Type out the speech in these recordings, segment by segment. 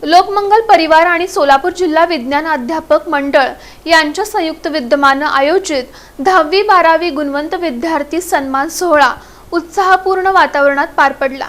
लोकमंगल परिवार आणि सोलापूर जिल्हा विज्ञान अध्यापक मंडळ यांच्या संयुक्त विद्यमाने आयोजित 10वी-12वी गुणवंत विद्यार्थी सन्मान सोहळा उत्साहपूर्ण वातावरणात पार पडला।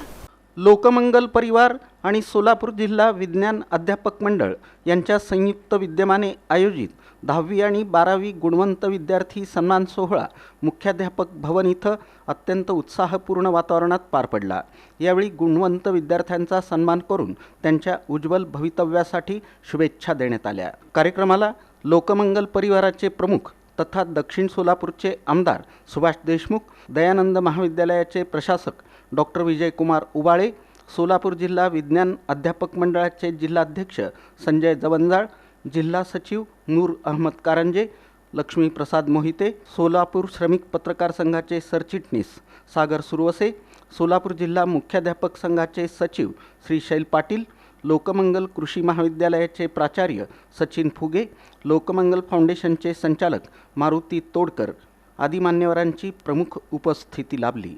लोकमंगल परिवार आणि सोलापूर जिल्हा विज्ञान अध्यापक मंडळ यांच्या संयुक्त विद्यमाने आयोजित 10वी आणि 12वी गुणवंत विद्यार्थी सन्मान सोहळा मुख्याध्यापक भवन इथं अत्यंत उत्साहपूर्ण वातावरणात पार पडला। यावेळी गुणवंत विद्यार्थ्यांचा सन्मान करून त्यांच्या उज्ज्वल भवितव्यासाठी शुभेच्छा देण्यात आल्या। कार्यक्रमाला लोकमंगल परिवाराचे प्रमुख तथा दक्षिण सोलापूरचे आमदार सुभाष देशमुख, दयानंद महाविद्यालयाचे प्रशासक डॉक्टर विजयकुमार उबाळे, सोलापूर जिल्हा विज्ञान अध्यापक मंडळाचे जिल्हाध्यक्ष संजय जवंजाळ, जिल्हा सचिव नूर अहमद कारंजे, लक्ष्मी प्रसाद मोहिते, सोलापूर श्रमिक पत्रकार संघाचे सरचिटणीस सागर सुरवसे, सोलापूर जिल्हा मुख्याध्यापक संघाचे सचिव श्री शैल पाटील, लोकमंगल कृषी महाविद्यालयाचे प्राचार्य सचिन फुगे, लोकमंगल फाउंडेशनचे संचालक मारुती तोडकर आदी मान्यवरांची प्रमुख उपस्थिती लाभली।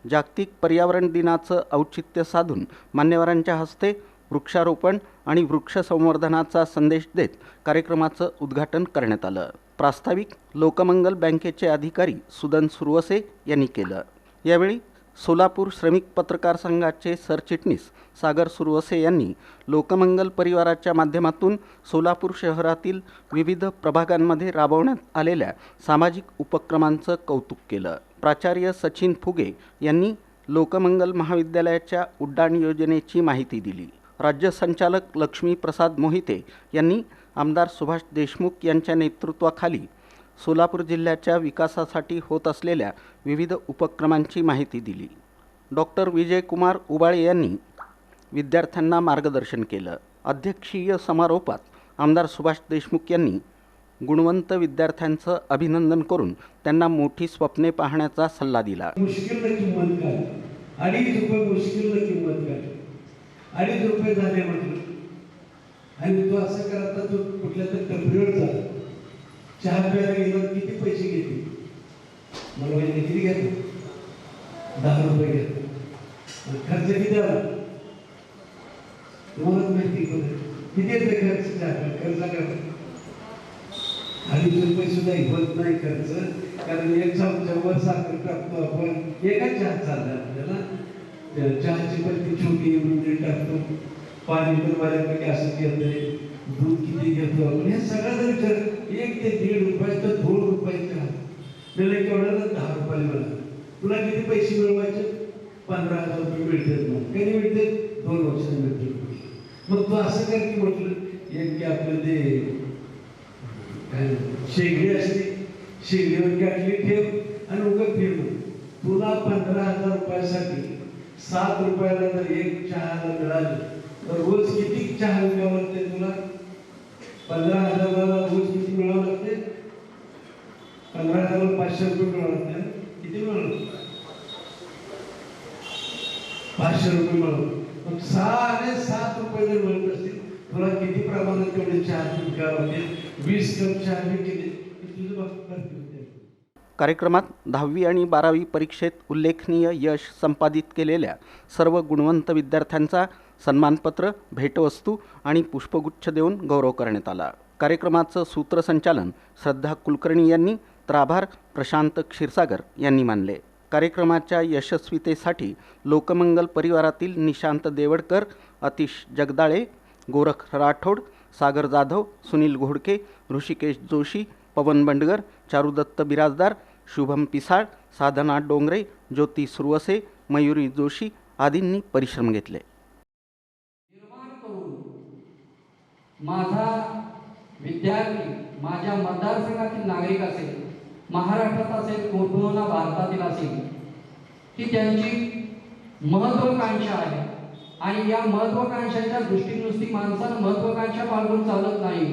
जागतिक पर्यावरण दिनाचं औचित्य साधून मान्यवरांच्या हस्ते वृक्षारोपण आणि वृक्ष संवर्धनाचा संदेश देत कार्यक्रमाचं उद्घाटन करण्यात आलं। प्रास्ताविक लोकमंगल बँकेचे अधिकारी सुदन सुरवसे यांनी केलं। यावेळी सोलापूर श्रमिक पत्रकार संघाचे सरचिटणीस सागर सुरवसे यांनी लोकमंगल परिवाराच्या माध्यमातून सोलापूर शहरातील विविध प्रभागांमध्ये राबवण्यात आलेल्या सामाजिक उपक्रमांचं कौतुक केलं। प्राचार्य सचिन फुगे यांनी लोकमंगल महाविद्यालयाच्या उड्डाण योजनेची माहिती दिली। राज्य संचालक लक्ष्मी प्रसाद मोहिते यांनी आमदार सुभाष देशमुख यांच्या नेतृत्वाखाली सोलापूर जिल्ह्याच्या विकासासाठी होत असलेल्या विविध उपक्रमांची माहिती दिली। डॉक्टर विजयकुमार उबाळे यांनी विद्यार्थ्यांना मार्गदर्शन केलं। अध्यक्षीय समारोपात आमदार सुभाष देशमुख यांनी गुणवंत विद्यार्थ्यांचं अभिनंदन करून त्यांना मोठी स्वप्ने पाहण्याचा सल्ला दिला। मुश्किल किंमत काय, 2.5 रुपये मुश्किल किंमत काय, 2.5 रुपये झाले म्हटलं आणि तू असं कर, आता तू कुठल्या तरी टपरीवर जा, चहा प्यायला गेल्यावर किती पैसे घेते? मला माहिती किती घेतो? 10 रुपये घेतो। खर्च किती आला तुम्हाला माहिती? किती येते खर्च? खर्च करा 2.5 रुपये सुद्धा होत नाही खर्च, कारण एक चमच्यावर साखर टाकतो आपण, एकाच चहा चालला आपल्याला, चहाची पत्ती छोटी म्हणजे टाकतो, पाणी पण बऱ्यापैकी असं घेतोय, दूध किती घेतो आपण, हे सगळं जर विचार 1 ते 1.5 रुपयाचं 2 रुपयाचं चहा त्याला केवढ्याला 10 रुपयाला मिळाला। तुला किती पैसे मिळवायचे? 15,000 रुपये मिळतात। मग कधी मिळते? 2 वर्षांनी मिळते। मग तू असं कर की म्हटलं, एक की आपलं ते शेगडी असते, शेगडीवर गाठली ठेव आणि उगं फिर, तुला 15,000 रुपयासाठी 7 रुपयाला जर एक चहाला मिळालं तर रोज किती चहा मिळावं लागते तुला? 15,000ला रोज किती मिळावं लागते? 15,000ला 500 रुपये मिळावं लागते। किती मिळालं? 500 रुपये मिळावं। मग 7.5 रुपये जर मिळत असतील, तुला किती प्रमाणात तेवढे चहा विकावं लागते? 20 कप चहा विकले तुझं बघ। कार्यक्रमात 10वी आणि 12वी परीक्षेत उल्लेखनीय यश संपादित केलेल्या सर्व गुणवंत विद्यार्थ्यांचा सन्मानपत्र, भेटवस्तू आणि पुष्पगुच्छ देऊन गौरव करण्यात आला। कार्यक्रमाचं सूत्रसंचालन श्रद्धा कुलकर्णी यांनी तर आभार प्रशांत क्षीरसागर यांनी मानले। कार्यक्रमाच्या यशस्वीतेसाठी लोकमंगल परिवारातील निशांत देवडकर, अतिश जगदाळे, गोरख राठोड, सागर जाधव, सुनील घोडके, ऋषिकेश जोशी, पवन बंडगर, चारुदत्त बिराजदार, शुभम पिसाळ, साधना डोंगरे, ज्योती सुरवसे, मयुरी जोशी आदींनी परिश्रम घेतले। माझा विद्यार्थी माझ्या मतदारसंघातील नागरिक असेल, महाराष्ट्रात असेल, पूर्ण भारतातील असेल, ही त्यांची महत्त्वाकांक्षा आहे आणि या महत्त्वाकांक्षाच्या दृष्टीने नुसती माणसानं महत्त्वाकांक्षा बाळगून चालत नाही,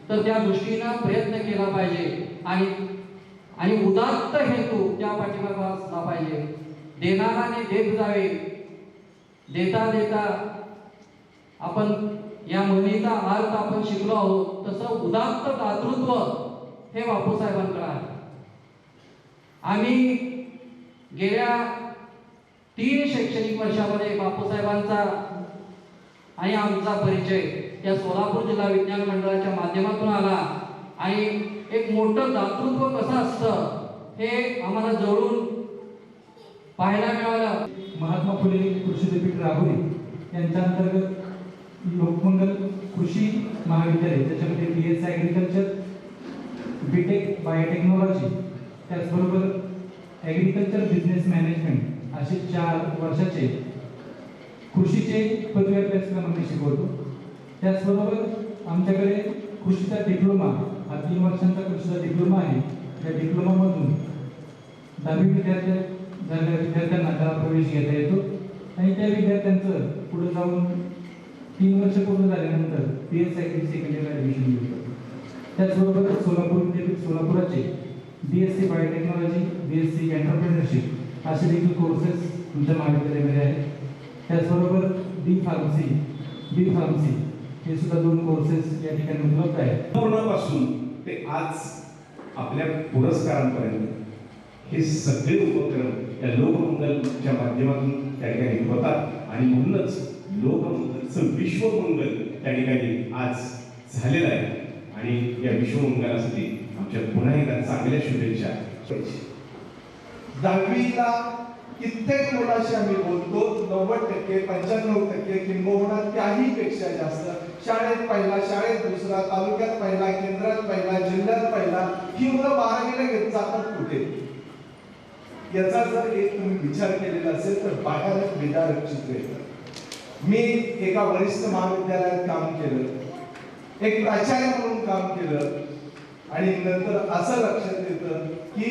तर त्या दृष्टीनं प्रयत्न केला पाहिजे आणि उदात्त हेतू त्या पाठीमागे असला पाहिजे। देणाराने देत जावे, देता देता आपण या म्हणीचा अर्थ आपण शिकलो आहोत, तसं उदात्त दातृत्व हे बापूसाहेबांकडे आहे। आम्ही गेल्या 3 शैक्षणिक वर्षामध्ये बापूसाहेबांचा आणि आमचा परिचय या सोलापूर जिल्हा विज्ञान मंडळाच्या माध्यमातून आला आणि एक मोठं दातृत्व कसं असतं हे आम्हाला जवळून पाहायला मिळालं. महात्मा फुले कृषी विद्यापीठ राहुरी यांच्या अंतर्गत लोकमंगल कृषी महाविद्यालय, त्याच्यामध्ये BS ॲग्रिकल्चर, BTech बायोटेक्नॉलॉजी, त्याचबरोबर ॲग्रिकल्चर बिझनेस मॅनेजमेंट असे 4 वर्षाचे कृषीचे पदवी अभ्यासक्रम आम्ही शिकवतो. त्याचबरोबर आमच्याकडे कृषीचा डिप्लोमा हा 3 वर्षांचा कृषीचा डिप्लोमा आहे. त्या डिप्लोमामधून 10वी झालेल्या विद्यार्थ्यांना त्याला प्रवेश घेता येतो आणि त्या विद्यार्थ्यांचं पुढे जाऊन 3 वर्ष पूर्ण झाल्यानंतर BS ॲग्री सेकंड इयरला ॲडमिशन घेतो. त्याचबरोबर सोलापूर विद्यापीठ सोलापुराचे BSc बायोटेक्नॉलॉजी, BSc एंटरप्रेन्योरशिप असे देखील कोर्सेस तुमच्या महाविद्यालयामध्ये आहेत. त्याचबरोबर B फार्मसी हे सुद्धा 2 कोर्सेस या ठिकाणी उपलब्ध आहेत. पूर्णपासून ते आज आपल्या पुरस्कारांपर्यंत हे सगळे उपक्रम या लोकमंगलच्या माध्यमातून त्या ठिकाणी होतात आणि म्हणूनच लोकमंगलचं विश्वमंगल त्या ठिकाणी आज झालेलं आहे आणि या विश्वमंगलासाठी आमच्या पुन्हा एकदा चांगल्या शुभेच्छा. 10वीला कित्येक मुलाशी आम्ही बोलतो, 90%, 95% किंबहुना त्याही पेक्षा जास्त शाळेत पहिला, शाळेत दुसरा, तालुक्यात पहिला, केंद्रात पहिला, जिल्ह्यात पहिला ही मुलं 12वीला घेत जातात कुठे? याचा जर एक तुम्ही विचार केलेला असेल तर बाहेरच विदारक चित्र येतं. मी एका वरिष्ठ महाविद्यालयात काम केलं, एक प्राचार्य म्हणून काम केलं आणि नंतर असं लक्षात येतं की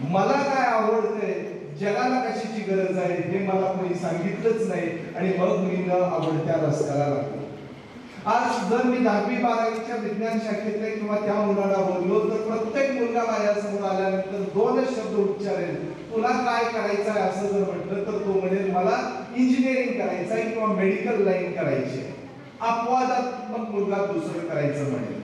मला काय आवडतंय, जगाला कशाची गरज आहे हे मला कोणी सांगितलंच नाही आणि मग मी न आवडत्या रस्त्याला लागलो. आज जर मी 10वी 12वीच्या विज्ञान शाखेतले किंवा त्या मुलाला बोललो तर प्रत्येक मुलगा माझ्यासमोर आल्यानंतर 2च शब्द उच्चारेल, तुला काय करायचं आहे असं जर म्हटलं तर तो म्हणेल मला इंजिनिअरिंग करायचं आहे किंवा मेडिकल लाईन करायची आहे. अपवादात्मक मुलगा दुसरं करायचं म्हणेल.